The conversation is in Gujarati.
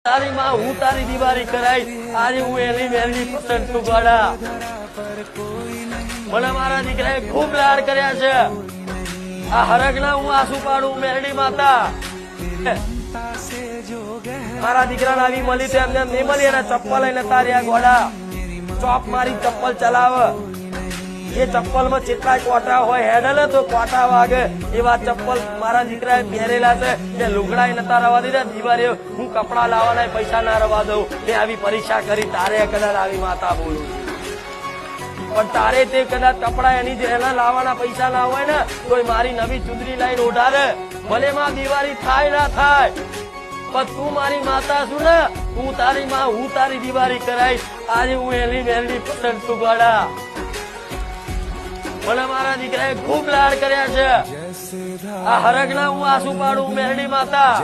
તારી માં હું તારી દિવાળી કરાઈ આજે હું એની મેલની પસંદ તું ગોડા મને મારા દીકરાએ ખૂબ લાડ કર્યા છે આ હરગના હું આંસુ પાડું મેરડી માતા મારા દીકરાને આવી મળી તો એમને નહીં મળી એના ચપ્પલ લઈને તાર્યા ગોડા ચોપ મારી ચપ્પલ ચલાવ એ ચપ્પલ માં જેટલા કોટા હોય હેડલ તો કોટા વાગે એવા ચપ્પલ મારા દીકરાએ પહેરેલા છે એ લુગડા નતા રવા દીધા દિવાળી હું કપડા લાવવાના પૈસા ના રવા દઉં એ આવી પરીક્ષા કરી તારે કદાચ આવી માતા બોલું પણ તારે તે કદાચ કપડા એના લાવવાના પૈસા ના હોય ને તો મારી નવી ચુંદડી લઈને ઓઢાડે ભલે માં દિવાળી થાય ના થાય પણ તું મારી માતા છું ને હું તારી માં હું તારી દિવાળી કરાઈશ આજે હું એની મેલની પસંદ તું ગોડા મને મારા દીકરાએ ખૂબ લાડ કર્યા છે આ હરગના હું આંસુ પાડું મેરડી માતા